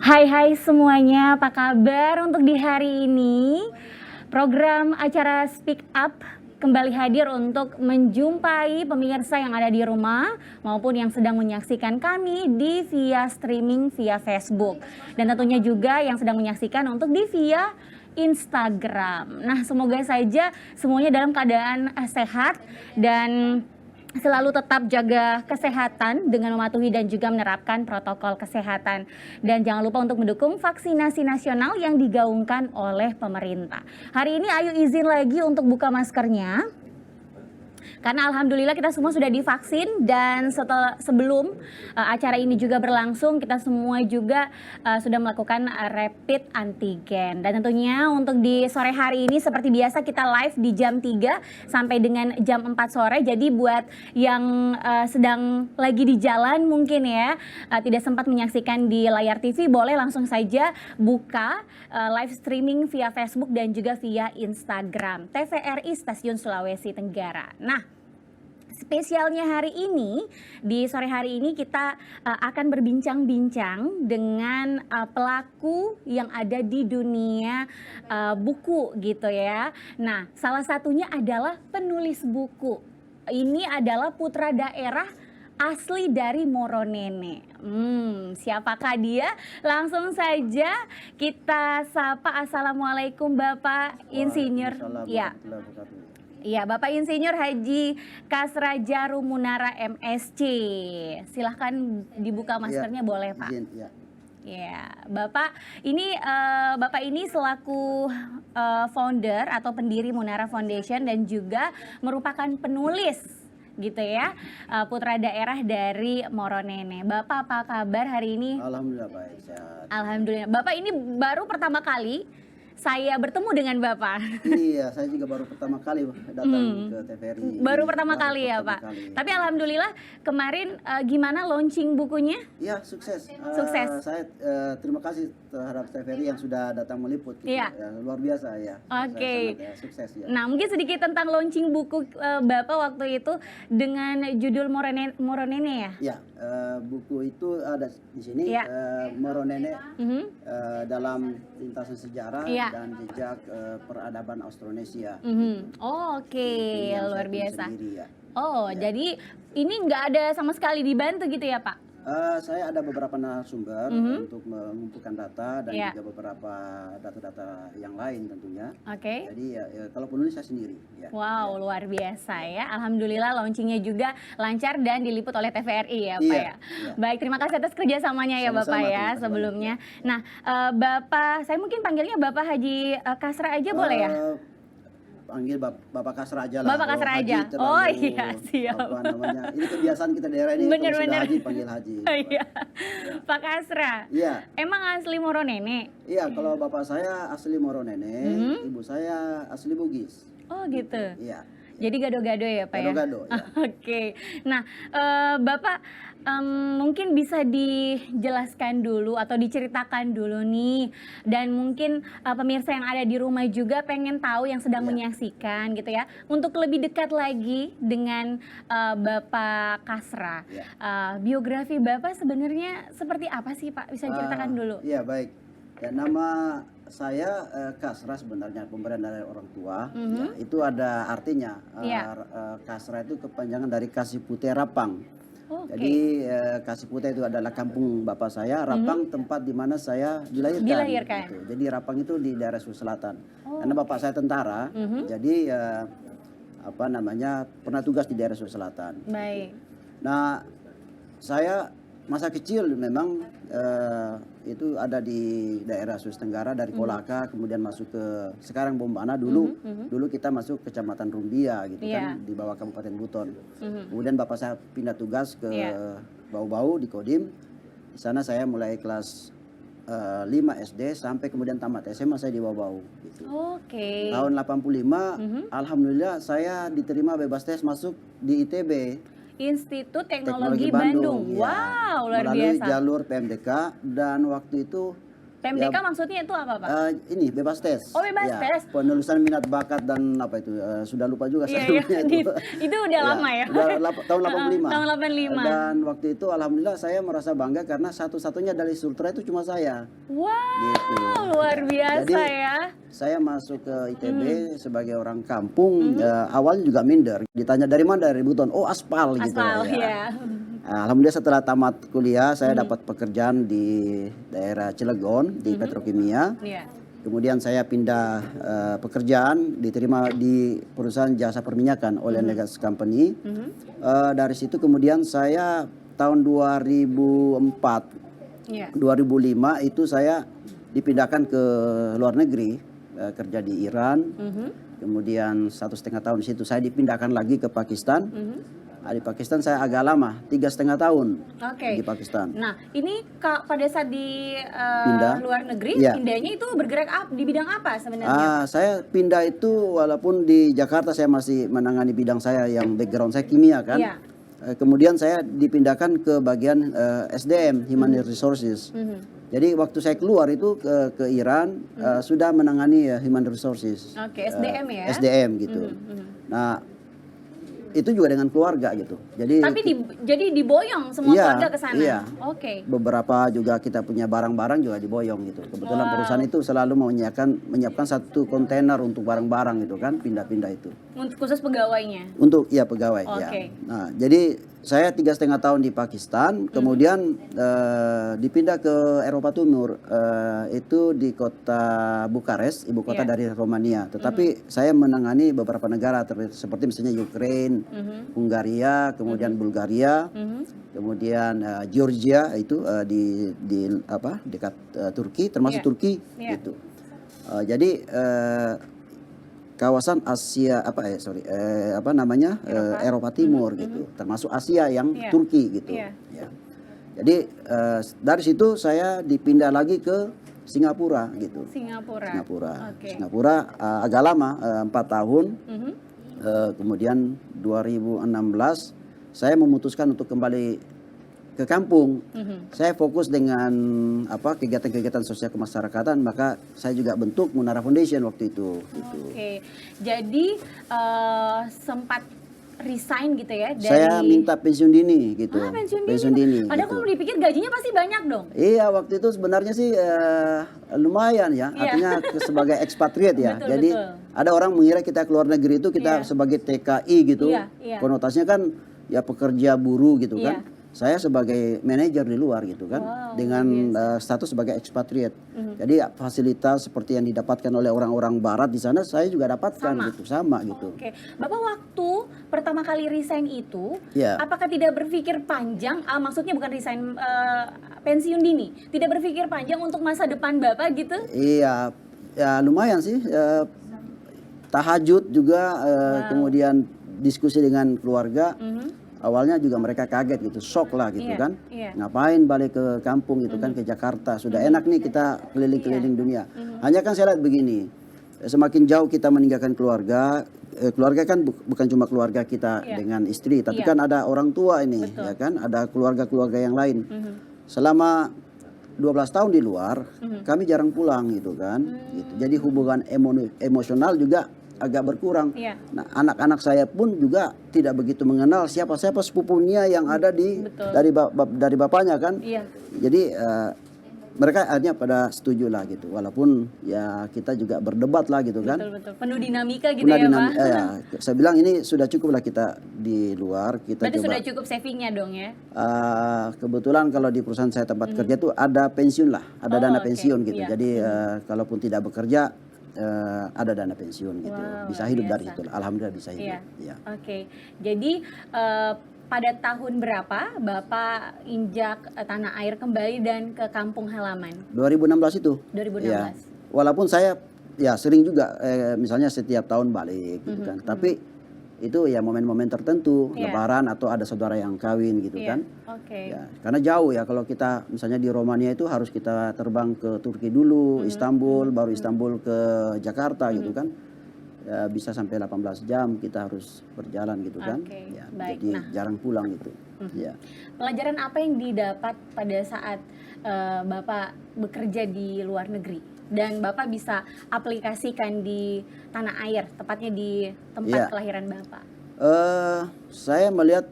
Hai semuanya, apa kabar untuk di hari ini? Program acara Speak Up kembali hadir untuk menjumpai pemirsa yang ada di rumah maupun yang sedang menyaksikan kami di via streaming via Facebook. Dan tentunya juga yang sedang menyaksikan untuk di via Instagram. Nah, semoga saja semuanya dalam keadaan sehat dan selalu tetap jaga kesehatan dengan mematuhi dan juga menerapkan protokol kesehatan. Dan jangan lupa untuk mendukung vaksinasi nasional yang digaungkan oleh pemerintah. Hari ini Ayu izin lagi untuk buka maskernya. Karena alhamdulillah kita semua sudah divaksin dan sebelum acara ini juga berlangsung kita semua juga sudah melakukan rapid antigen. Dan tentunya untuk di sore hari ini seperti biasa kita live di jam 3 sampai dengan jam 4 sore. Jadi buat yang sedang lagi di jalan mungkin ya tidak sempat menyaksikan di layar TV, boleh langsung saja buka live streaming via Facebook dan juga via Instagram TVRI Stasiun Sulawesi Tenggara. Nah, spesialnya hari ini, di sore hari ini kita akan berbincang-bincang dengan pelaku yang ada di dunia buku gitu ya. Nah, salah satunya adalah penulis buku. Ini adalah putra daerah asli dari Moronene. Siapakah dia? Langsung saja kita sapa. Assalamualaikum Bapak Insinyur. Ya. Iya, Bapak Insinyur Haji Kasra Jarum Munara MSc. Silahkan dibuka maskernya ya, boleh Pak. Izin, ya. Ya, Bapak ini selaku founder atau pendiri Munara Foundation dan juga merupakan penulis gitu ya, putra daerah dari Moronene. Bapak apa kabar hari ini? Alhamdulillah baik, sehat. Alhamdulillah. Bapak ini baru pertama kali saya bertemu dengan Bapak. Iya, saya juga baru pertama kali datang ke TVRI. Baru pertama kali ya Pak. Tapi alhamdulillah kemarin gimana launching bukunya? Iya, sukses. Sukses. Saya terima kasih terhadap TVRI yang sudah datang meliput. Gitu. Iya. Ya, luar biasa ya. Oke. Sukses ya. Nah, mungkin sedikit tentang launching buku Bapak waktu itu dengan judul Moronene ya? Iya, buku itu ada di sini. Ya. Moronene dalam lintasan sejarah. Ya. Dan jejak peradaban Austronesia. Oke, luar biasa. Sendiri, ya. Oh, ya. Jadi ini nggak ada sama sekali dibantu gitu ya Pak? Saya ada beberapa narasumber untuk mengumpulkan data dan juga beberapa data-data yang lain tentunya. Oke. Jadi ya, kalau penulis saya sendiri. Ya. Wow, luar biasa ya. Alhamdulillah launchingnya juga lancar dan diliput oleh TVRI ya Pak ya. Baik, terima kasih atas kerjasamanya ya Bapak ya sebelumnya. Nah, Bapak, saya mungkin panggilnya Bapak Haji Kasra aja boleh ya? Panggil Bapak Kasra aja lah. Bapak Kasra aja. Oh iya, siap. Apa namanya? Ini kebiasaan kita daerah ini. Bener-bener. Haji panggil Haji. Iya. Pak Kasra. Iya. Emang asli Moronene? Iya, kalau bapak saya asli Moronene, ibu saya asli Bugis. Oh gitu. Iya. Jadi gado-gado ya Pak ya? Gado-gado ya. Oke. Nah, Bapak mungkin bisa dijelaskan dulu atau diceritakan dulu nih, dan mungkin pemirsa yang ada di rumah juga pengen tahu yang sedang menyaksikan gitu ya, untuk lebih dekat lagi dengan Bapak Kasra. Biografi Bapak sebenarnya seperti apa sih Pak? Bisa ceritakan dulu. Iya baik. Ya, nama saya Kasra sebenarnya pemberian dari orang tua. Ya, itu ada artinya. Kasra itu kepanjangan dari Kasih Putih Rapang. Jadi Kasih Putih itu adalah kampung bapak saya, Rapang tempat di mana saya dilahirkan. Gitu. Jadi Rapang itu di daerah Sulawesi Selatan. Karena bapak saya tentara, jadi apa namanya pernah tugas di daerah Sulawesi Selatan. Baik. Nah, saya masa kecil memang itu ada di daerah Sulawesi Tenggara dari Kolaka, kemudian masuk ke sekarang Bombana dulu. Dulu kita masuk kecamatan Rumbia gitu kan di bawah Kabupaten Buton. Kemudian bapak saya pindah tugas ke Bau-Bau di Kodim. Di sana saya mulai kelas 5 SD sampai kemudian tamat SMA saya di Bau-Bau gitu. Tahun 85 alhamdulillah saya diterima bebas tes masuk di ITB. Institut Teknologi Bandung. Ya. Wow, luar biasa. Melalui jalur PMDK dan waktu itu PMDK maksudnya itu apa, Pak? Ini bebas tes. Oh, bebas tes. Penelusuran minat bakat dan apa itu? Sudah lupa juga saya. Iya, namanya itu udah lama ya? Udah tahun 85. Tahun 85. Dan waktu itu alhamdulillah saya merasa bangga karena satu-satunya dari Sultra itu cuma saya. Wow, Gitu. luar biasa Jadi, ya. Saya masuk ke ITB sebagai orang kampung, awalnya juga minder. Ditanya dari mana, dari Buton. Oh, aspal gitu Aspal, ya. ya. Alhamdulillah setelah tamat kuliah saya dapat pekerjaan di daerah Cilegon di petrokimia. Iya. Kemudian saya pindah pekerjaan, diterima di perusahaan jasa perminyakan Oil and Gas Company. Dari situ kemudian saya tahun 2004, Iya. 2005 itu saya dipindahkan ke luar negeri, kerja di Iran. Kemudian 1,5 tahun di situ saya dipindahkan lagi ke Pakistan. Di Pakistan saya agak lama, 3,5 tahun Oke. di Pakistan. Nah, ini pada saat di Pindah. luar negeri, Iya. pindahnya itu bergerak di bidang apa sebenarnya? Saya pindah itu walaupun di Jakarta saya masih menangani bidang saya yang background saya kimia kan. Iya. Kemudian saya dipindahkan ke bagian SDM, Human Resources. Jadi waktu saya keluar itu ke Iran sudah menangani Human Resources. Oke, SDM ya? SDM gitu. Nah, itu juga dengan keluarga gitu. Jadi Jadi diboyong semua Iya, keluarga ke sana. iya. Oke. beberapa juga kita punya barang-barang juga diboyong gitu. Kebetulan perusahaan itu selalu menyiapkan satu kontainer untuk barang-barang gitu kan, pindah-pindah itu. Untuk khusus pegawainya. Untuk pegawai ya. Oke. Nah, jadi saya 3,5 tahun di Pakistan, kemudian dipindah ke Eropa Timur, itu di kota Bukares, ibu kota dari Romania. Tetapi saya menangani beberapa negara seperti misalnya Ukraina, Hungaria, kemudian Bulgaria, kemudian Georgia itu di apa dekat Turki, termasuk Turki gitu. Jadi kawasan Asia Eropa Timur gitu, termasuk Asia yang Turki gitu. Ya. Jadi dari situ saya dipindah lagi ke Singapura gitu. Singapura. Oke. Singapura agak lama, 4 tahun. Kemudian 2016 saya memutuskan untuk kembali ke kampung. Saya fokus dengan kegiatan-kegiatan sosial kemasyarakatan, maka saya juga bentuk Munara Foundation waktu itu. Gitu. Oke, jadi sempat resign gitu ya dari... Saya minta pensiun dini gitu. Pensiun dini. Padahal gitu. kalau dipikir gajinya pasti banyak dong. Iya, waktu itu sebenarnya sih lumayan ya, artinya sebagai ekspatriat ya. Betul, Jadi ada orang mengira kita keluar negeri itu kita sebagai TKI gitu. Konotasinya kan ya pekerja buruh gitu kan. Saya sebagai manajer di luar gitu kan, dengan status sebagai ekspatriat. Jadi fasilitas seperti yang didapatkan oleh orang-orang Barat di sana saya juga dapatkan sama gitu. Oke, Bapak waktu pertama kali resign itu, Ya. apakah tidak berpikir panjang? Maksudnya bukan resign pensiun dini, tidak berpikir panjang untuk masa depan Bapak gitu? Iya, ya lumayan sih. Tahajud juga, kemudian diskusi dengan keluarga. Awalnya juga mereka kaget gitu, shock lah gitu kan. Ngapain balik ke kampung gitu kan, ke Jakarta. Sudah enak nih kita keliling-keliling dunia. Hanya kan saya lihat begini, semakin jauh kita meninggalkan keluarga, keluarga kan bukan cuma keluarga kita dengan istri, tapi kan ada orang tua ini, ya kan, ada keluarga-keluarga yang lain. Selama 12 tahun di luar, kami jarang pulang gitu kan. Gitu. Jadi hubungan emosional juga agak berkurang. Nah, anak-anak saya pun juga tidak begitu mengenal siapa-siapa sepupunya yang ada dari bapaknya kan. Jadi mereka akhirnya pada setuju lah gitu. Walaupun ya kita juga berdebat lah gitu kan. Betul. Penuh dinamika gitu ya, Pak. Saya bilang ini sudah cukup lah kita di luar. Berarti sudah cukup savingnya dong ya? Kebetulan kalau di perusahaan saya tempat kerja tuh ada pensiun lah, ada dana pensiun gitu. Jadi kalaupun tidak bekerja ada dana pensiun gitu, bisa hidup dari situ. Alhamdulillah bisa hidup. Oke, jadi pada tahun berapa Bapak injak tanah air kembali dan ke kampung halaman? 2016 itu. 2016. Ya, walaupun saya ya sering juga misalnya setiap tahun balik gitu kan. Tapi itu ya momen-momen tertentu, lebaran atau ada saudara yang kawin gitu kan. Ya, karena jauh ya, kalau kita misalnya di Romania itu harus kita terbang ke Turki dulu, Istanbul, baru Istanbul ke Jakarta gitu kan. bisa sampai 18 jam kita harus berjalan gitu kan. Oke, Ya, baik. jadi Nah, jarang pulang gitu. Ya. pelajaran apa yang didapat pada saat Bapak bekerja di luar negeri dan Bapak bisa aplikasikan di tanah air, tepatnya di tempat Iya. kelahiran Bapak? Saya melihat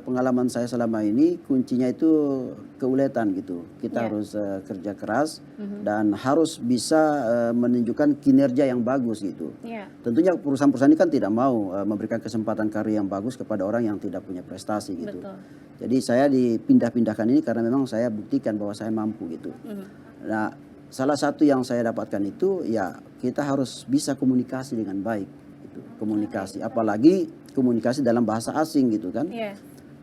pengalaman saya selama ini kuncinya itu keuletan gitu. Kita Iya. harus kerja keras dan harus bisa menunjukkan kinerja yang bagus gitu. Iya. Tentunya perusahaan-perusahaan ini kan tidak mau memberikan kesempatan karir yang bagus kepada orang yang tidak punya prestasi gitu. Betul. Jadi saya dipindah-pindahkan ini karena memang saya buktikan bahwa saya mampu gitu. Nah, salah satu yang saya dapatkan itu ya kita harus bisa komunikasi dengan baik gitu. Komunikasi, apalagi komunikasi dalam bahasa asing gitu kan. Iya.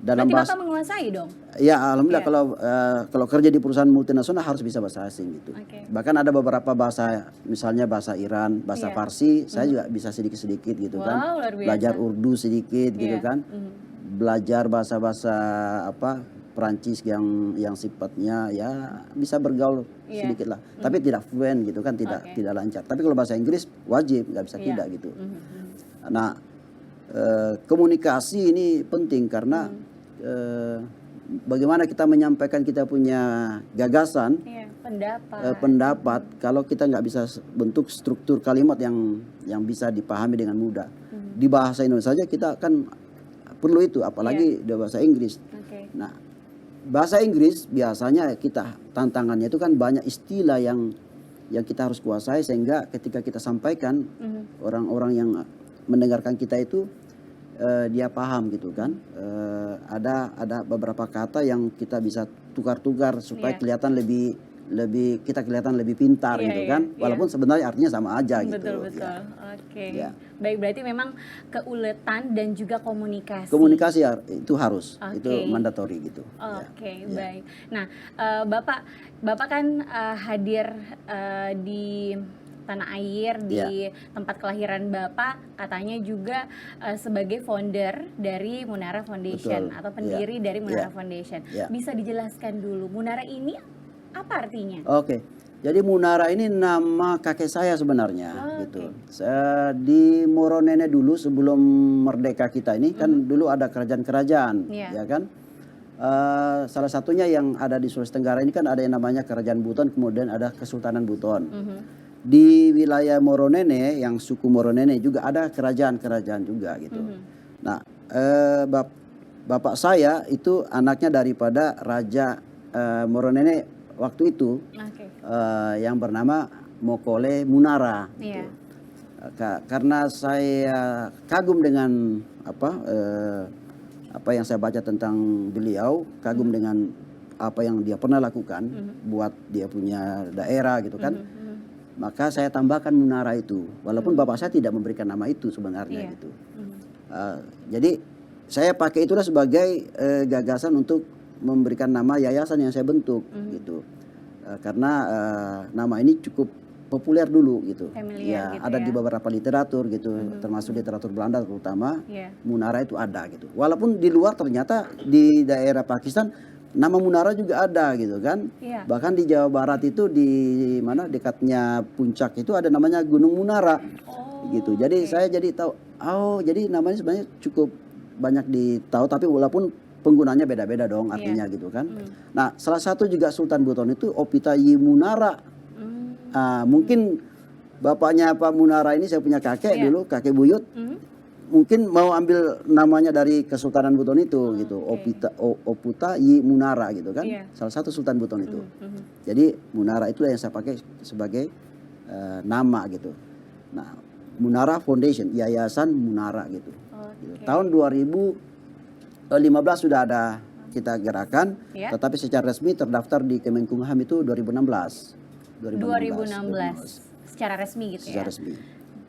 Dalam Berarti bahasa Bapak menguasai dong? ya alhamdulillah Iya. kalau kerja di perusahaan multinasional harus bisa bahasa asing gitu. Oke. Bahkan ada beberapa bahasa, misalnya bahasa Iran, bahasa Iya. Farsi, saya juga bisa sedikit-sedikit gitu kan. Wow, luar biasa. Belajar Urdu sedikit gitu Iya. kan. Belajar bahasa-bahasa apa Perancis yang sifatnya ya bisa bergaul Iya. sedikit lah. Tapi tidak fluent gitu kan, Oke. tidak lancar. Tapi kalau bahasa Inggris wajib, nggak bisa Iya. tidak gitu. Nah, komunikasi ini penting karena bagaimana kita menyampaikan kita punya gagasan, Iya, pendapat. pendapat, kalau kita nggak bisa bentuk struktur kalimat yang bisa dipahami dengan mudah. Di bahasa Indonesia saja kita kan perlu itu, apalagi di bahasa Inggris. Oke. Nah, bahasa Inggris biasanya kita tantangannya itu kan banyak istilah yang kita harus kuasai sehingga ketika kita sampaikan orang-orang yang mendengarkan kita itu dia paham gitu kan. Ada beberapa kata yang kita bisa tukar-tukar supaya Iya. kelihatan kita kelihatan lebih pintar Iya, gitu iya, kan. iya. Walaupun sebenarnya artinya sama aja gitu. Betul. Ya. Oke. Ya. Baik, berarti memang keuletan dan juga komunikasi. Komunikasi ya, itu harus, itu Oke. mandatory gitu. Ya. Oke, Ya. baik. Nah, Bapak kan hadir di tanah air, di tempat kelahiran Bapak, katanya juga sebagai founder dari Munara Foundation Betul. atau pendiri dari Munara Ya. Foundation. Ya. Bisa dijelaskan dulu, Munara ini apa artinya? Oke. Jadi Munara ini nama kakek saya sebenarnya Oh, gitu. Saya di Moronene dulu sebelum merdeka kita ini kan dulu ada kerajaan-kerajaan, Iya. ya kan. Salah satunya yang ada di Sulawesi Tenggara ini kan ada yang namanya Kerajaan Buton, kemudian ada Kesultanan Buton. Di wilayah Moronene yang suku Moronene juga ada kerajaan-kerajaan juga gitu. Nah, bapak saya itu anaknya daripada Raja Moronene waktu itu. Oke. Yang bernama Mokole Munara. Iya. Gitu. Karena saya kagum dengan apa yang saya baca tentang beliau, kagum dengan apa yang dia pernah lakukan buat dia punya daerah gitu kan. Maka saya tambahkan Munara itu, walaupun bapak saya tidak memberikan nama itu sebenarnya Iya. gitu. Jadi saya pakai itulah sebagai gagasan untuk memberikan nama yayasan yang saya bentuk gitu. Karena nama ini cukup populer dulu gitu. Familiar gitu ada ya. di beberapa literatur gitu, termasuk literatur Belanda terutama. Iya. Munara itu ada gitu. Walaupun di luar ternyata di daerah Pakistan nama Munara juga ada gitu kan. Iya. Bahkan di Jawa Barat itu di mana dekatnya puncak itu ada namanya Gunung Munara. Gitu. Jadi saya jadi tahu, jadi namanya sebenarnya cukup banyak ditahu, tapi walaupun penggunanya beda-beda dong artinya gitu kan. Nah, salah satu juga Sultan Buton itu Opitayi Munara. Mungkin bapaknya Pak Munara ini saya punya kakek dulu, kakek buyut. Mungkin mau ambil namanya dari Kesultanan Buton itu gitu. Opitayi Munara gitu kan. Iya. Salah satu Sultan Buton itu. Jadi Munara itulah yang saya pakai sebagai nama gitu. Nah, Munara Foundation, Yayasan Munara gitu. Gitu. Tahun 2015 sudah ada kita gerakan, tetapi secara resmi terdaftar di Kemenkumham itu 2016. 2016. Secara resmi gitu Secara ya. resmi.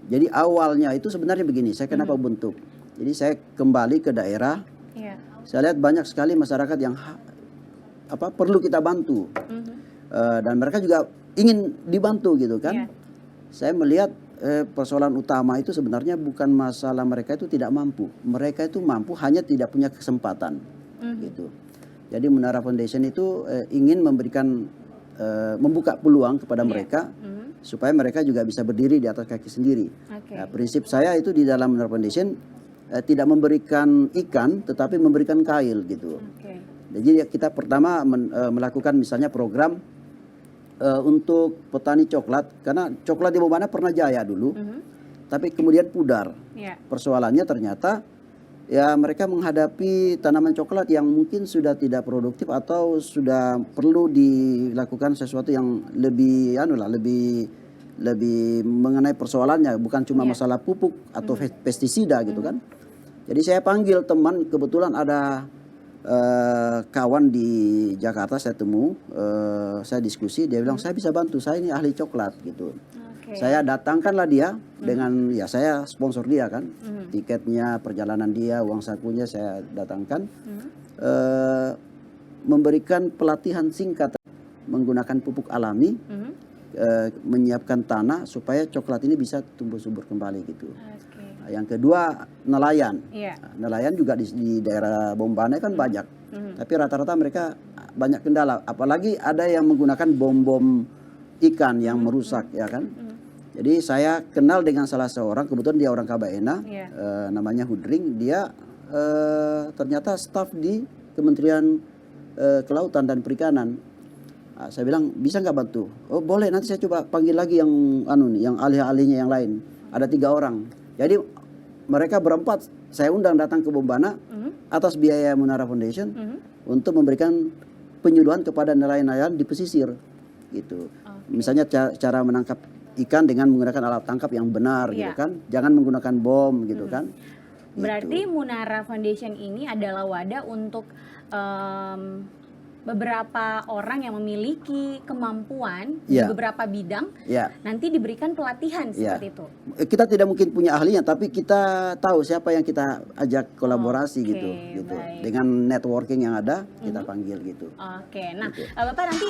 Jadi awalnya itu sebenarnya begini, saya kenapa bentuk. Jadi saya kembali ke daerah, Iya. saya lihat banyak sekali masyarakat yang perlu kita bantu. Dan mereka juga ingin dibantu gitu kan. Iya. Saya melihat persoalan utama itu sebenarnya bukan masalah mereka itu tidak mampu. Mereka itu mampu, hanya tidak punya kesempatan. Gitu. Jadi Munara Foundation itu ingin memberikan membuka peluang kepada mereka supaya mereka juga bisa berdiri di atas kaki sendiri. Oke. Nah, prinsip saya itu di dalam Munara Foundation tidak memberikan ikan, tetapi memberikan kail gitu. Oke. Jadi kita pertama melakukan misalnya program untuk petani coklat, karena coklat di Bombana pernah jaya dulu, tapi kemudian pudar. Ya. Persoalannya ternyata ya mereka menghadapi tanaman coklat yang mungkin sudah tidak produktif atau sudah perlu dilakukan sesuatu yang lebih lebih mengenai persoalannya, bukan cuma masalah pupuk atau pestisida gitu kan. Jadi saya panggil teman, kebetulan ada kawan di Jakarta saya temu, saya diskusi, dia bilang saya bisa bantu, saya ini ahli coklat gitu. Oke. Saya datangkanlah dia dengan ya saya sponsor dia kan, tiketnya, perjalanan dia, uang sakunya saya datangkan, memberikan pelatihan singkat menggunakan pupuk alami, menyiapkan tanah supaya coklat ini bisa tumbuh subur kembali gitu. Oke. Nah, yang kedua nelayan. Iya. Nah, nelayan juga di daerah Bombana kan banyak, tapi rata-rata mereka banyak kendala. Apalagi ada yang menggunakan bom-bom ikan yang merusak ya kan. Jadi saya kenal dengan salah seorang, kebetulan dia orang Kabaena, namanya Hudring. Dia ternyata staf di Kementerian Kelautan dan Perikanan. Nah, saya bilang bisa nggak bantu? Oh boleh, nanti saya coba panggil lagi yang yang ahli-ahlinya yang lain. Ada 3 orang. Jadi mereka berempat saya undang datang ke Bombana atas biaya Munara Foundation untuk memberikan penyuluhan kepada nelayan-nelayan di pesisir gitu. Misalnya cara menangkap ikan dengan menggunakan alat tangkap yang benar gitu kan. Jangan menggunakan bom gitu kan. Berarti Munara Foundation ini adalah wadah untuk beberapa orang yang memiliki kemampuan di beberapa bidang, nanti diberikan pelatihan seperti itu. Kita tidak mungkin punya ahlinya, tapi kita tahu siapa yang kita ajak kolaborasi gitu. Baik. Dengan networking yang ada, kita panggil gitu. Oke, nah Bapak nanti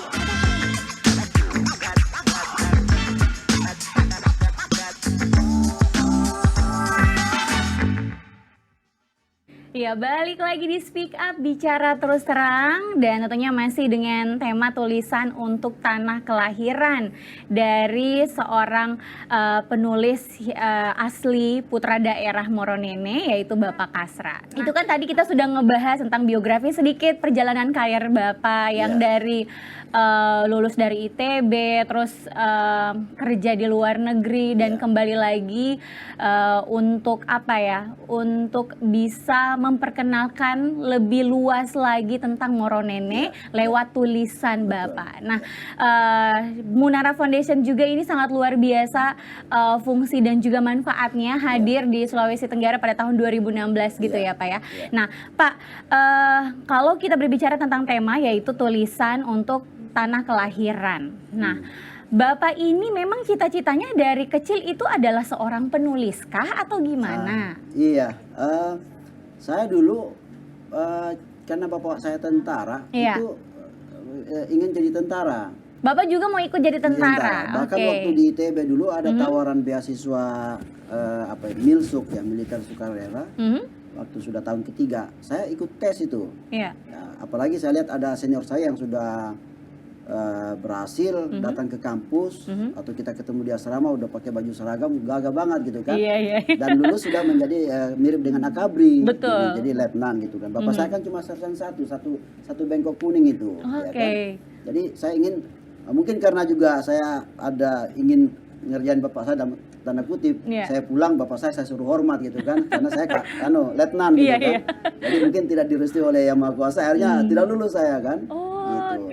ya, balik lagi di Speak Up, bicara terus terang, dan tentunya masih dengan tema tulisan untuk tanah kelahiran dari seorang penulis asli putra daerah Moronene, yaitu Bapak Kasra. Itu kan tadi kita sudah ngebahas tentang biografi sedikit, perjalanan karir Bapak yang dari lulus dari ITB, terus kerja di luar negeri dan kembali lagi untuk apa ya? Untuk bisa memperkenalkan lebih luas lagi tentang Moronene lewat tulisan Bapak. Nah, Munara Foundation juga ini sangat luar biasa fungsi dan juga manfaatnya hadir di Sulawesi Tenggara pada tahun 2016 gitu ya Pak ya. Nah Pak, kalau kita berbicara tentang tema yaitu tulisan untuk tanah kelahiran. Nah, Bapak ini memang cita-citanya dari kecil itu adalah seorang penulis kah atau gimana? Iya, saya dulu karena bapak saya tentara itu ingin jadi tentara. Bapak juga mau ikut jadi tentara? Bahkan waktu di ITB dulu ada tawaran beasiswa Milsuk ya, militer sukarela. Waktu sudah tahun ketiga, saya ikut tes itu. Ya, apalagi saya lihat ada senior saya yang sudah berhasil datang ke kampus atau kita ketemu di asrama udah pakai baju seragam gagah banget gitu kan. Dan dulu sudah menjadi mirip dengan akabri. Betul. Jadi letnan gitu kan. Bapak saya kan cuma sersan satu bengkok kuning itu. Ya kan? Jadi saya ingin mungkin karena juga saya ingin ngerjain bapak saya dalam tanda kutip, saya pulang bapak saya suruh hormat gitu kan, karena saya letnan gitu kan. Jadi mungkin tidak direstui oleh Yang Maha Kuasa, akhirnya tidak lulus saya kan. Gitu.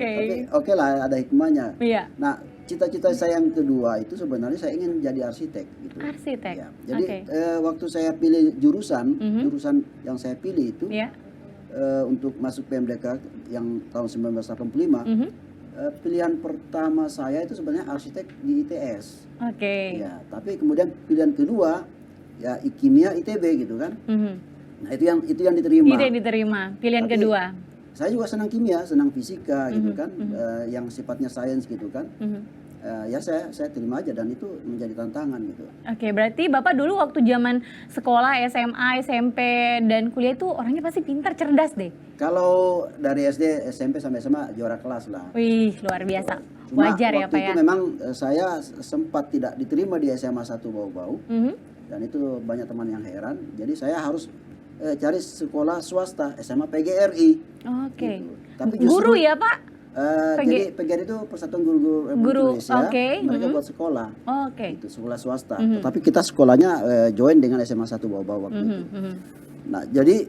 Tapi oke lah, ada hikmahnya. Nah, cita-cita saya yang kedua itu sebenarnya saya ingin jadi arsitek gitu. Arsitek. Ya. Jadi waktu saya pilih jurusan yang saya pilih itu untuk masuk PMDK yang tahun 1985. Pilihan pertama saya itu sebenarnya arsitek di ITS. Ya, tapi kemudian pilihan kedua ya kimia ITB gitu kan. Nah, itu yang diterima. Itu yang diterima. Pilihan tapi kedua. Saya juga senang kimia, senang fisika gitu kan, yang sifatnya sains gitu kan. Ya saya terima aja dan itu menjadi tantangan gitu. Oke, berarti Bapak dulu waktu zaman sekolah SMA, SMP dan kuliah itu orangnya pasti pintar, cerdas deh. Kalau dari SD, SMP sampai SMA juara kelas lah. Wih, luar biasa. Cuma Wajar ya waktu Pak itu ya? memang saya sempat tidak diterima di SMA 1 Bau-Bau, Mhm. dan itu banyak teman yang heran. Jadi saya harus cari sekolah swasta SMA PGRI. Oke. Gitu. Tapi Guru justru ya Pak? jadi PGRI itu Persatuan Guru Republik Guru, Indonesia. oke. Mereka buat sekolah. Oke. Itu sekolah swasta. Tetapi kita sekolahnya join dengan SMA 1 Bau-Bau waktu itu. Mhm. Nah, jadi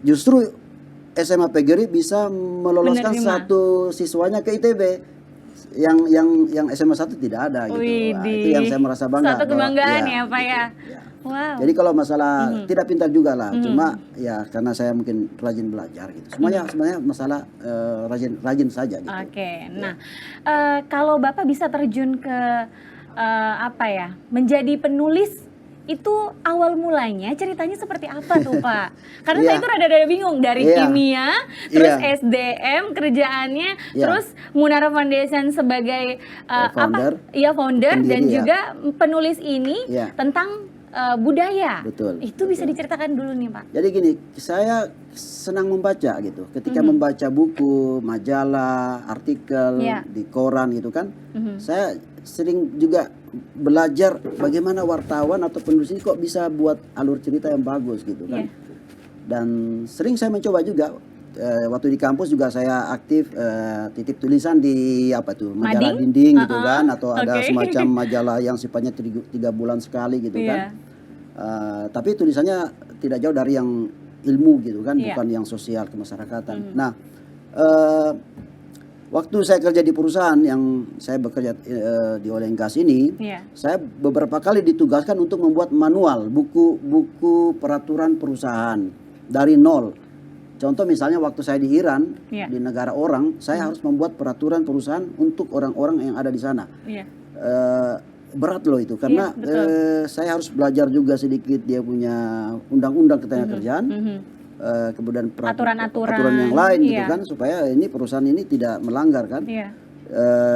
justru SMA PGRI bisa meloloskan Menerima. satu siswanya ke ITB. Yang SMA 1 tidak ada gitu. Nah, Widih. itu yang saya merasa bangga. Suatu kebanggaan bahwa, ya Pak gitu, ya? ya. Wow. Jadi kalau masalah tidak pintar juga lah, cuma ya karena saya mungkin rajin belajar gitu. Semuanya sebenarnya masalah rajin saja gitu. Oke, nah kalau Bapak bisa terjun ke apa ya, menjadi penulis itu awal mulanya ceritanya seperti apa tuh Pak? Karena saya Iya. itu rada-rada bingung dari Iya. kimia, terus Iya. SDM kerjaannya, Iya. terus Munara Foundation sebagai founder, apa? Iya founder dan pendiri, ya. juga penulis ini Iya. tentang budaya. Betul, Itu bisa diceritakan dulu nih Pak. Jadi gini, saya senang membaca gitu. Ketika membaca buku, majalah, artikel Iya. di koran gitu kan, saya sering juga belajar bagaimana wartawan atau penulis ini kok bisa buat alur cerita yang bagus gitu kan. Iya. Dan sering saya mencoba juga. Waktu di kampus juga saya aktif titip tulisan di apa tuh majalah Mading? dinding gitu kan, atau ada Oke. semacam majalah yang sifatnya 3 bulan sekali gitu kan. Iya. Tapi tulisannya tidak jauh dari yang ilmu gitu kan, Iya. bukan yang sosial kemasyarakatan. Nah, waktu saya kerja di perusahaan yang saya bekerja di oil and gas ini, Iya. saya beberapa kali ditugaskan untuk membuat manual buku peraturan perusahaan dari nol. Contoh misalnya waktu saya di Iran, Iya. di negara orang, saya harus membuat peraturan perusahaan untuk orang-orang yang ada di sana. Iya. Berat loh itu karena Iya, betul. saya harus belajar juga sedikit dia punya undang-undang ketenagakerjaan, kemudian Aturan-aturan, aturan yang lain gitu iya. kan, supaya ini perusahaan ini tidak melanggar kan. Iya.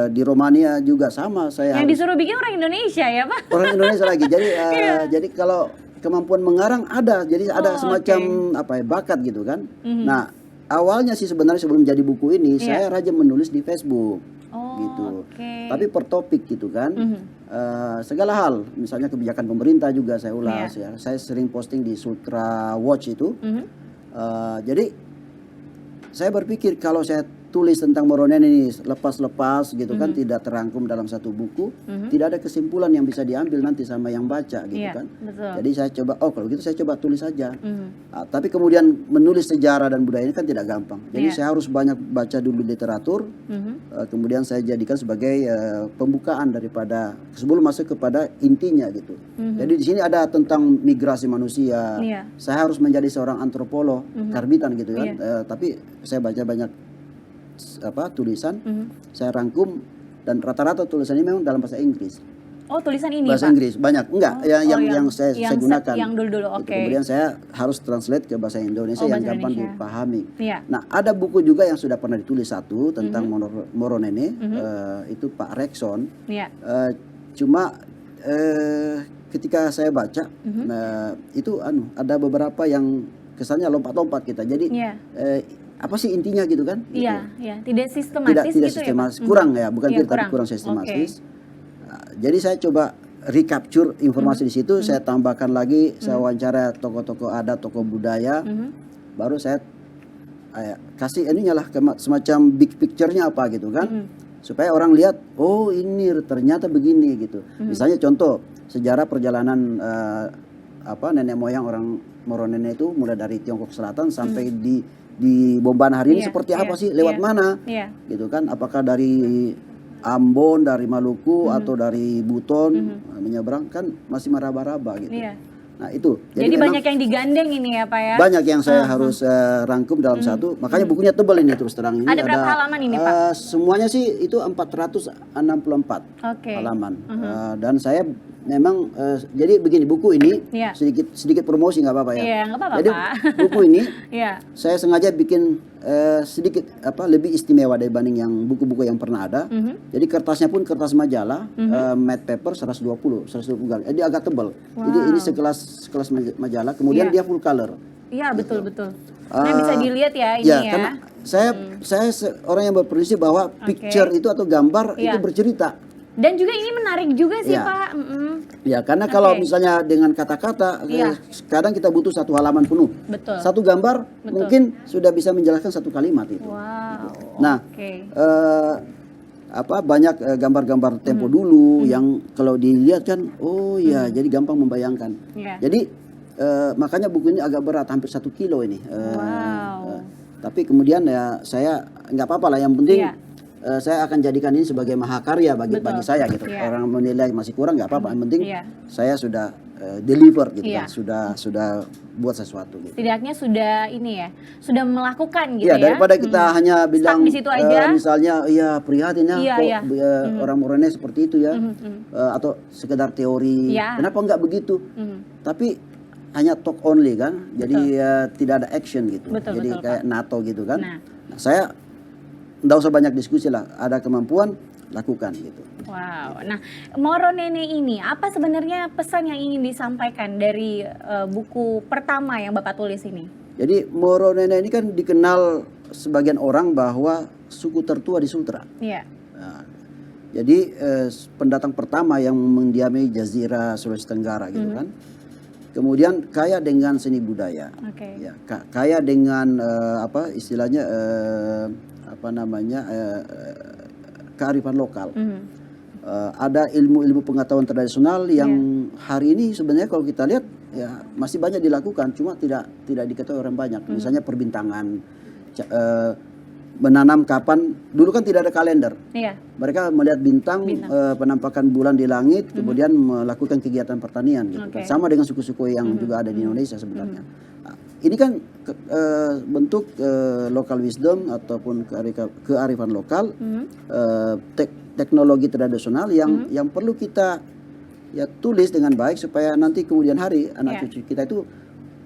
Di Romania juga sama, saya Yang harus disuruh bikin orang Indonesia ya Pak? orang Indonesia lagi. Jadi Iya. jadi kalau kemampuan mengarang ada, jadi ada Oh, semacam apa ya, bakat gitu kan. Nah, awalnya sih sebenarnya sebelum jadi buku ini Iya. saya rajin menulis di Facebook Oh, gitu. oke. Tapi per topik gitu kan. Segala hal, misalnya kebijakan pemerintah juga saya ulas Iya. ya. Saya sering posting di Sutra Watch itu. Jadi saya berpikir kalau saya tulis tentang Moronen ini lepas-lepas gitu kan, tidak terangkum dalam satu buku, tidak ada kesimpulan yang bisa diambil nanti sama yang baca gitu Iya, kan. betul. Jadi saya coba, kalau gitu saya coba tulis saja. Tapi kemudian menulis sejarah dan budaya ini kan tidak gampang. Jadi Iya. saya harus banyak baca dulu literatur, kemudian saya jadikan sebagai pembukaan daripada sebelum masuk kepada intinya gitu. Jadi di sini ada tentang migrasi manusia. Iya. Saya harus menjadi seorang antropolog karbitan gitu kan. Tapi saya baca banyak tulisan, saya rangkum dan rata-rata tulisan ini memang dalam bahasa Inggris. Oh tulisan ini Bahasa Pak? Inggris banyak, enggak yang saya yang gunakan. yang dulu-dulu, Gitu. oke. Kemudian saya harus translate ke bahasa Indonesia Oh, yang bahasa gampang Indonesia. dipahami. Iya. Nah, ada buku juga yang sudah pernah ditulis satu tentang Moronene, itu Pak Rekson. Iya. Cuma ketika saya baca, itu ada beberapa yang kesannya lompat-lompat kita. Jadi Iya. apa sih intinya gitu kan? Gitu. Iya, iya. Tidak sistematis Tidak gitu sistematis, ya Pak? kurang ya, bukan Iya, tidak, tapi kurang Oke. sistematis. Nah, jadi saya coba recapture informasi di situ, saya tambahkan lagi, saya wawancara tokoh-tokoh adat, tokoh budaya, baru saya kasih ininya lah semacam big picture-nya apa gitu kan, supaya orang lihat, oh ini ternyata begini gitu. Misalnya contoh sejarah perjalanan nenek moyang orang Moronene itu mulai dari Tiongkok Selatan sampai di Bombana hari ini Iya, seperti apa iya, sih, lewat iya. mana, Iya. gitu kan? Apakah dari Ambon, dari Maluku atau dari Buton menyeberang, kan masih meraba-raba gitu. Iya. Nah itu. Jadi memang banyak yang digandeng ini ya Pak ya? banyak yang saya harus rangkum dalam satu. Makanya bukunya tebal ini terus terang ini. Ada berapa halaman ini, Pak? Semuanya sih itu 464 Oke. halaman. Dan saya memang jadi begini, buku ini Iya. sedikit promosi nggak apa-apa ya. Iya, nggak apa-apa, Jadi Pak. buku ini Iya. saya sengaja bikin sedikit lebih istimewa dibanding yang buku-buku yang pernah ada. Jadi kertasnya pun kertas majalah, matte paper 120 gram. Jadi agak tebal. Jadi ini sekelas majalah. Kemudian Iya. dia full color. Iya, betul. Nah, bisa dilihat ya ini Ya, ya. karena saya orang yang berprinsip bahwa picture itu atau gambar itu bercerita. Dan juga ini menarik juga sih Ya. Pak. Ya, karena kalau misalnya dengan kata-kata, kadang kita butuh satu halaman penuh. Betul. Satu gambar mungkin sudah bisa menjelaskan satu kalimat itu. Wow. Nah, banyak gambar-gambar tempo dulu yang kalau dilihat kan, oh ya, jadi gampang membayangkan. Jadi makanya buku ini agak berat, hampir 1 kilo ini. Tapi kemudian ya saya nggak apa-apa lah, yang penting saya akan jadikan ini sebagai mahakarya bagi saya gitu. Orang menilai masih kurang nggak apa-apa, yang penting saya sudah deliver gitu kan, sudah buat sesuatu gitu. Setidaknya sudah ini ya, sudah melakukan gitu ya. Daripada kita hanya bilang di situ aja. Misalnya ya prihatin ya kok orang Morone seperti itu ya, atau sekedar teori. Kenapa nggak begitu? Tapi hanya talk only kan, jadi tidak ada action gitu. Jadi kayak NATO gitu kan. Nah, saya nggak usah banyak diskusi lah, ada kemampuan lakukan gitu. Wow. Nah, Moronene ini apa sebenarnya pesan yang ingin disampaikan dari buku pertama yang Bapak tulis ini? Jadi Moronene ini kan dikenal sebagian orang bahwa suku tertua di Sultra. Iya. Nah, jadi pendatang pertama yang mendiami Jazirah Sulawesi Tenggara gitu kan. Kemudian kaya dengan seni budaya, ya, kaya dengan istilahnya kearifan lokal. Ada ilmu-ilmu pengetahuan tradisional yang hari ini sebenarnya kalau kita lihat ya masih banyak dilakukan, cuma tidak diketahui orang banyak. Misalnya perbintangan, menanam kapan, dulu kan tidak ada kalender. Mereka melihat bintang. Penampakan bulan di langit, kemudian melakukan kegiatan pertanian gitu kan. Sama dengan suku-suku yang juga ada di Indonesia sebenarnya. Nah, ini kan bentuk local wisdom ataupun kearifan lokal, teknologi tradisional yang perlu kita ya tulis dengan baik supaya nanti kemudian hari anak cucu kita itu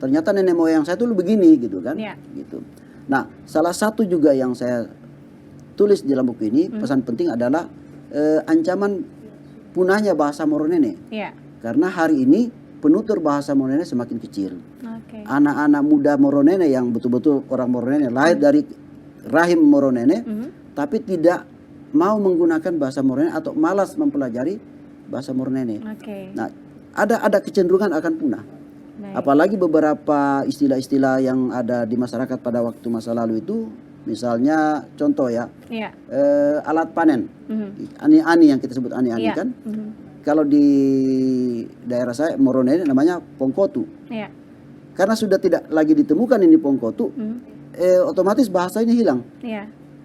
ternyata nenek moyang saya tuh begini gitu kan. Gitu. Nah, salah satu juga yang saya tulis di dalam buku ini, pesan penting adalah ancaman punahnya bahasa Moronene. Karena hari ini penutur bahasa Moronene semakin kecil. Anak-anak muda Moronene yang betul-betul orang Moronene, lahir dari rahim Moronene, tapi tidak mau menggunakan bahasa Moronene atau malas mempelajari bahasa Moronene. Nah, ada kecenderungan akan punah. Apalagi beberapa istilah-istilah yang ada di masyarakat pada waktu masa lalu itu, misalnya contoh ya, alat panen, ani-ani yang kita sebut ani-ani kan. Kalau di daerah saya Moronene namanya pongkotu. Karena sudah tidak lagi ditemukan ini pongkotu, otomatis bahasa ini hilang.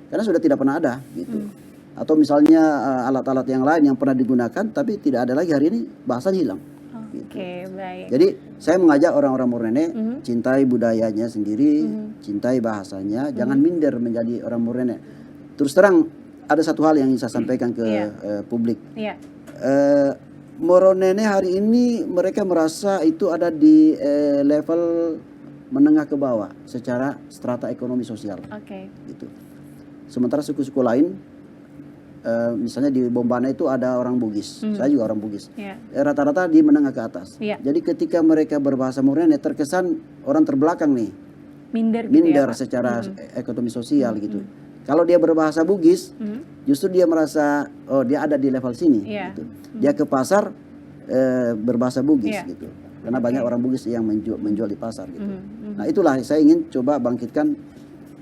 Karena sudah tidak pernah ada gitu. Atau misalnya alat-alat yang lain yang pernah digunakan tapi tidak ada lagi, hari ini bahasanya hilang. Baik. Jadi saya mengajak orang-orang Moronene cintai budayanya sendiri, cintai bahasanya, jangan minder menjadi orang Moronene. Terus terang ada satu hal yang ingin saya sampaikan ke publik. Moronene hari ini mereka merasa itu ada di level menengah ke bawah secara strata ekonomi sosial. Gitu. Sementara suku-suku lain, misalnya di Bombana itu ada orang Bugis, saya juga orang Bugis. Rata-rata di menengah ke atas. Jadi ketika mereka berbahasa Moronene terkesan orang terbelakang nih, minder secara ekonomi sosial gitu. Kalau dia berbahasa Bugis, justru dia merasa oh dia ada di level sini. Gitu. Dia ke pasar berbahasa Bugis gitu, karena banyak orang Bugis yang menjual di pasar gitu. Nah itulah saya ingin coba bangkitkan,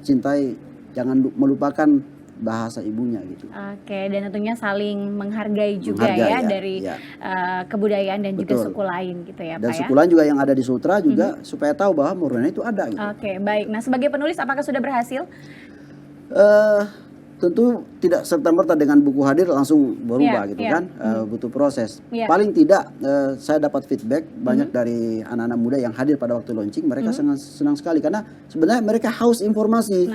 cintai, jangan melupakan bahasa ibunya gitu. Dan tentunya saling menghargai juga dari kebudayaan dan juga suku lain gitu ya, dan Pak. Dan suku lain juga yang ada di Sultra juga supaya tahu bahwa Moronene itu ada gitu. Baik. Nah, sebagai penulis apakah sudah berhasil? Tentu tidak serta-merta dengan buku hadir langsung berubah gitu kan, butuh proses. Paling tidak saya dapat feedback banyak dari anak-anak muda yang hadir pada waktu launching, mereka sangat senang sekali karena sebenarnya mereka haus informasi.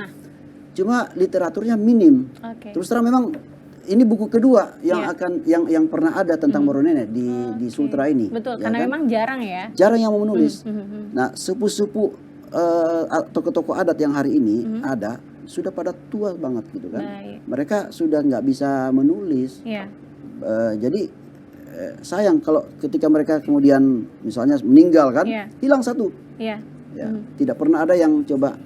Cuma literaturnya minim. Terus terang memang ini buku kedua yang yang pernah ada tentang Moronene di Sultra ini. Betul, ya karena kan? memang jarang ya. Jarang yang mau menulis. Nah, sepupu-sepupu tokoh-tokoh adat yang hari ini ada sudah pada tua banget gitu kan. Mereka sudah nggak bisa menulis. Jadi sayang kalau ketika mereka kemudian misalnya meninggal kan, hilang satu. Tidak pernah ada yang coba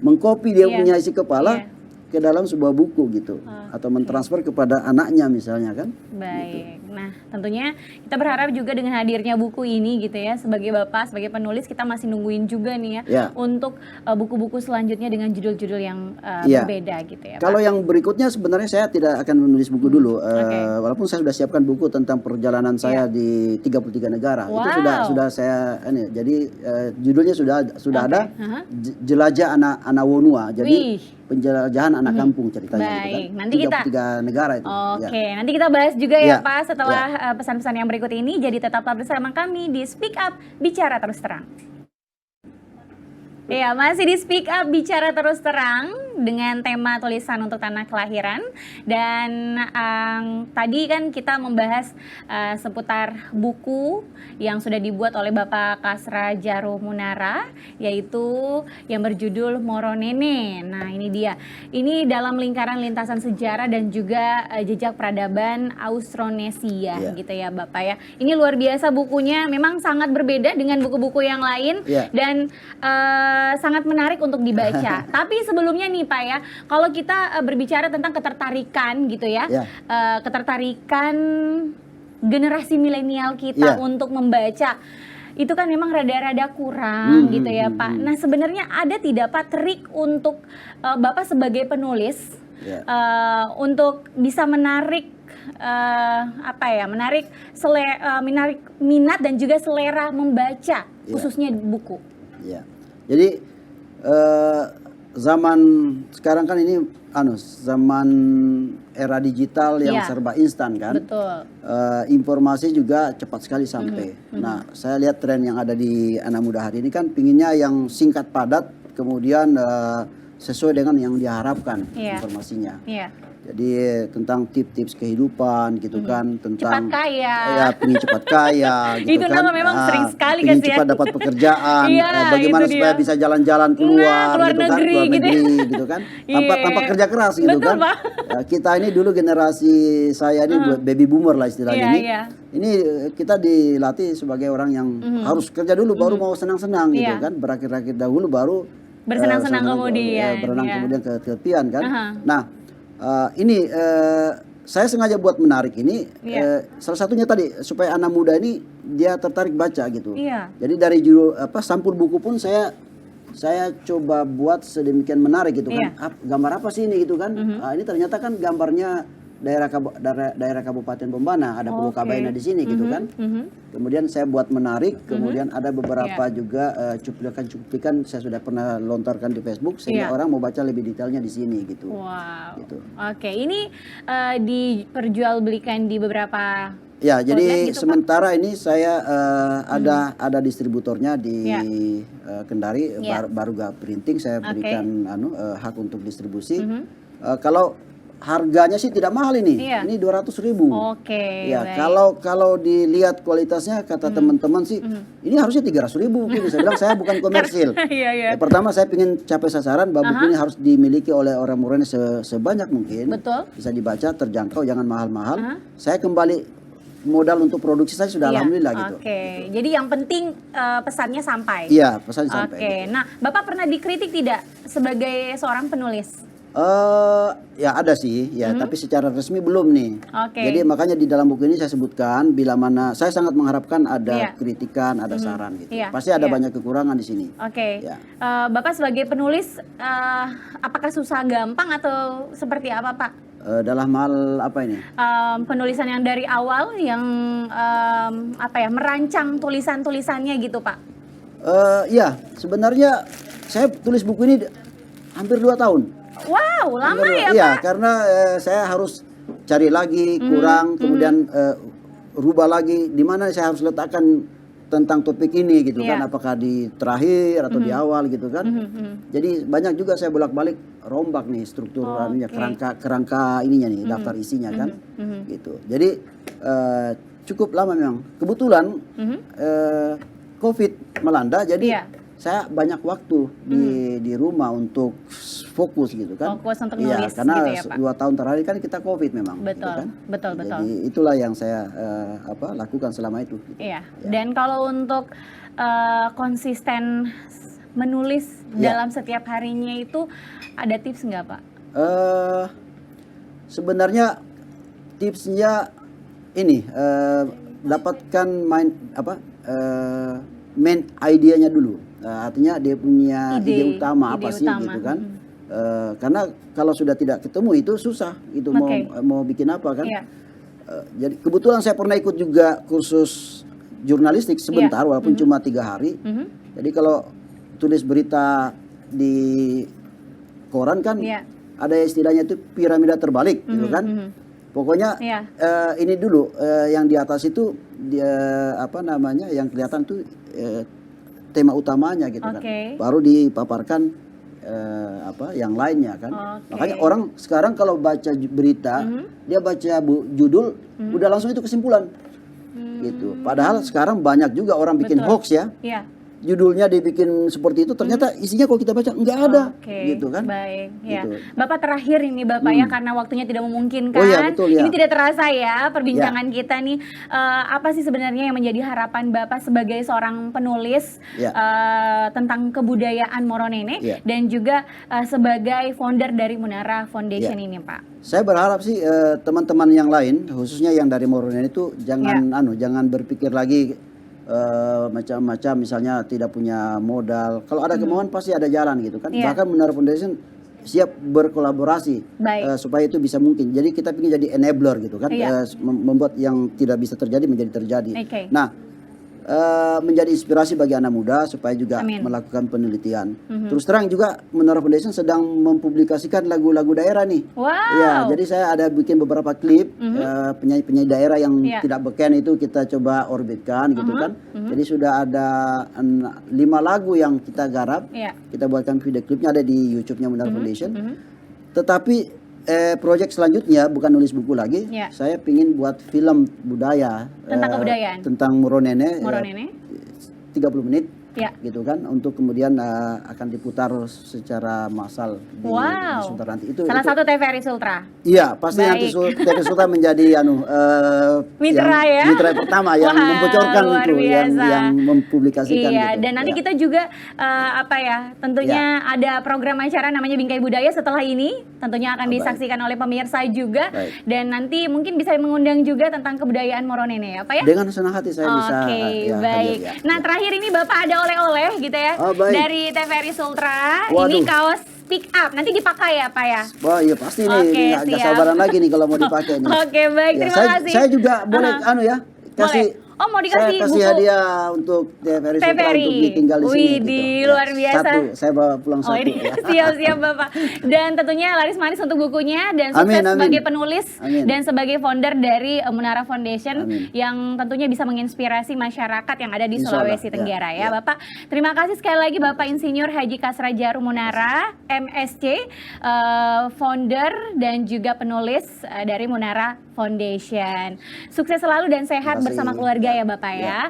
mengcopy dia Iya. punya isi kepala Iya. ke dalam sebuah buku gitu, atau mentransfer kepada anaknya misalnya kan. Baik. Nah, tentunya kita berharap juga dengan hadirnya buku ini gitu ya, sebagai Bapak, sebagai penulis kita masih nungguin juga nih ya, Ya. untuk buku-buku selanjutnya dengan judul-judul yang Iya. berbeda gitu ya, Kalau Pak. yang berikutnya sebenarnya saya tidak akan menulis buku dulu, Oke. walaupun saya sudah siapkan buku tentang perjalanan saya di 33 negara. Itu Wow. sudah saya ini. Jadi judulnya sudah Oke. ada, Jelajah Anak Wonua. Jadi Wih. penjelajahan anak kampung ceritanya gitu kan. Baik, nanti kita 33 negara itu. Oke, Ya. nanti kita bahas juga ya Ya, Pak setelah pesan-pesan yang berikut ini. Jadi tetaplah bersama kami di Speak Up, Bicara Terus Terang. Ya, masih di Speak Up Bicara Terus Terang dengan tema tulisan untuk tanah kelahiran. Dan tadi kan kita membahas seputar buku yang sudah dibuat oleh Bapak Kasra Jaro Munara, yaitu yang berjudul Moro Nene. Nah, ini dia. Ini dalam lingkaran lintasan sejarah dan juga jejak peradaban Austronesia gitu ya Bapak ya. Ini luar biasa bukunya, memang sangat berbeda dengan buku-buku yang lain dan sangat menarik untuk dibaca. Tapi sebelumnya nih Pak ya, kalau kita berbicara tentang ketertarikan gitu ya, ketertarikan generasi milenial kita untuk membaca, itu kan memang rada-rada kurang gitu ya Pak. Nah sebenarnya ada tidak Pak trik untuk Bapak sebagai penulis untuk bisa menarik menarik minat dan juga selera membaca khususnya buku? Ya. Jadi zaman sekarang kan ini zaman era digital yang serba instan kan. Betul. Informasi juga cepat sekali sampai. Nah, saya lihat tren yang ada di anak muda hari ini kan pinginnya yang singkat padat, kemudian sesuai dengan yang diharapkan informasinya. Jadi tentang tips-tips kehidupan gitu kan, tentang cepat kaya. Ya, pingin cepat kaya gitu Itu kan. nama memang sering sekali pingin kan cepat dapat pekerjaan, bagaimana itu supaya dia. bisa jalan-jalan keluar keluar gitu kan, negeri, keluar gitu. negeri gitu kan. Tanpa kerja keras gitu. Betul, kan. Pak. Ya, kita ini dulu generasi saya ini baby boomer lah istilahnya ini. Ini kita dilatih sebagai orang yang harus kerja dulu baru mau senang-senang gitu kan, berakit-rakit dahulu baru bersenang-senang kemudian. berenang kemudian ke tepian kan. Nah, ini saya sengaja buat menarik ini salah satunya tadi supaya anak muda ini dia tertarik baca gitu. Jadi dari judul sampul buku pun saya coba buat sedemikian menarik gitu kan. Gambar apa sih ini gitu kan? Ini ternyata kan gambarnya daerah Kabupaten Bombana, ada Pulau Kabaina di sini gitu kan. Kemudian saya buat menarik, kemudian ada beberapa juga cuplikan saya sudah pernah lontarkan di Facebook sehingga orang mau baca lebih detailnya di sini gitu. Wow. Gitu. Oke, ini diperjualbelikan di beberapa ya, jadi gitu, sementara ini saya ada distributornya di Kendari, Baruga Printing, saya berikan hak untuk distribusi. Kalau harganya sih tidak mahal ini, ini 200.000. Ya, kalau dilihat kualitasnya kata teman-teman sih, ini harusnya 300.000 mungkin. Saya bilang saya bukan komersil. Pertama saya ingin capai sasaran bahwa buku ini harus dimiliki oleh orang-orang sebanyak mungkin. Betul. Bisa dibaca, terjangkau, jangan mahal-mahal. Saya kembali modal untuk produksi saya sudah alhamdulillah gitu. Jadi yang penting pesannya sampai. Iya, pesannya sampai. Gitu. Nah, Bapak pernah dikritik tidak sebagai seorang penulis? Ya ada sih, ya tapi secara resmi belum nih. Jadi makanya di dalam buku ini saya sebutkan bila mana saya sangat mengharapkan ada kritikan, ada saran gitu. Pasti ada banyak kekurangan di sini. Bapak sebagai penulis, apakah susah gampang atau seperti apa Pak? Dalam hal apa ini? Penulisan yang dari awal, yang merancang tulisan-tulisannya gitu Pak? Ya sebenarnya saya tulis buku ini hampir 2 tahun. Wow, lama ya Iya, Pak? karena saya harus cari lagi, kurang, kemudian rubah lagi, di mana saya harus letakkan tentang topik ini gitu kan, apakah di terakhir atau di awal gitu kan. Jadi banyak juga saya bolak-balik rombak nih struktur kerangka ininya nih, daftar isinya kan, gitu. Jadi cukup lama memang. Kebetulan COVID melanda, jadi saya banyak waktu di rumah untuk fokus gitu kan. Fokus untuk nulis karena gitu ya Pak? 2 tahun terakhir kan kita COVID memang. Betul, gitu kan? betul. Jadi itulah yang saya lakukan selama itu. Gitu. Dan kalau untuk konsisten menulis Ya. dalam setiap harinya itu ada tips nggak Pak? Sebenarnya tipsnya ini dapatkan main idenya dulu. Artinya dia punya ide utama apa ide sih utama. gitu kan. Karena kalau sudah tidak ketemu itu susah itu mau bikin apa kan. Iya. Jadi kebetulan saya pernah ikut juga kursus jurnalistik sebentar walaupun cuma 3 hari. Jadi kalau tulis berita di koran kan ada istilahnya itu piramida terbalik gitu kan. Pokoknya ini dulu yang di atas itu dia yang kelihatan tuh tema utamanya gitu kan. Baru dipaparkan yang lainnya kan. Makanya orang sekarang kalau baca berita dia baca judul udah langsung itu kesimpulan. Gitu. Padahal sekarang banyak juga orang bikin hoax ya. Judulnya dibikin seperti itu ternyata isinya kalau kita baca nggak ada gitu kan. Baik ya. Gitu. Bapak terakhir ini Bapak ya karena waktunya tidak memungkinkan. Oh iya, betul, ya. Ini tidak terasa ya perbincangan kita nih. Apa sih sebenarnya yang menjadi harapan Bapak sebagai seorang penulis tentang kebudayaan Moronene dan juga sebagai founder dari Munara Foundation ini Pak? Saya berharap sih teman-teman yang lain khususnya yang dari Moronene itu jangan berpikir lagi macam-macam, misalnya tidak punya modal. Kalau ada kemauan pasti ada jalan gitu kan. Bahkan Munara Foundation siap berkolaborasi supaya itu bisa mungkin. Jadi kita ingin jadi enabler gitu kan, membuat yang tidak bisa terjadi menjadi terjadi. Nah, menjadi inspirasi bagi anak muda supaya juga melakukan penelitian. Terus terang juga Munara Foundation sedang mempublikasikan lagu-lagu daerah nih. Ya, jadi saya ada bikin beberapa klip penyanyi-penyanyi daerah yang tidak beken itu kita coba orbitkan gitu kan. Jadi sudah ada 5 lagu yang kita garap. Kita buatkan video klipnya ada di YouTube-nya Munara Foundation. Tetapi proyek selanjutnya bukan nulis buku lagi, saya pingin buat film budaya tentang kebudayaan, tentang Moronene 30 menit gitu kan, untuk kemudian akan diputar secara massal di Sultra nanti. Salah satu TVRI Sultra. Iya, pasti nanti TVRI Sultra menjadi mitra mitra pertama yang membocorkan itu, yang mempublikasikan gitu. Dan nanti kita juga tentunya ada program acara namanya Bingkai Budaya setelah ini, tentunya akan disaksikan oleh pemirsa juga. Dan nanti mungkin bisa mengundang juga tentang kebudayaan Moronene ya Pak ya? Dengan senang hati saya bisa baik. Nah terakhir ini Bapak ada oleh-oleh gitu ya dari TVRI Sultra. Ini kaos Speak Up, nanti dipakai ya Pak ya? Wah iya pasti nih, nggak sabaran lagi nih kalau mau dipakai nih. Baik, terima kasih. Saya juga boleh kasih. Mau dikasih saya kasih buku hadiah untuk TVRI Sultra untuk ditinggal di sini. Gitu. Luar biasa. Saya bawa pulang satu. Siap-siap Bapak. Dan tentunya laris manis untuk bukunya dan sukses sebagai penulis dan sebagai founder dari Munara Foundation yang tentunya bisa menginspirasi masyarakat yang ada di Sulawesi Tenggara ya Bapak. Terima kasih sekali lagi Bapak Insinyur Haji Kasra Jarum Munara, MSc, founder dan juga penulis dari Munara Foundation. Sukses selalu dan sehat bersama keluarga ya Bapak ya.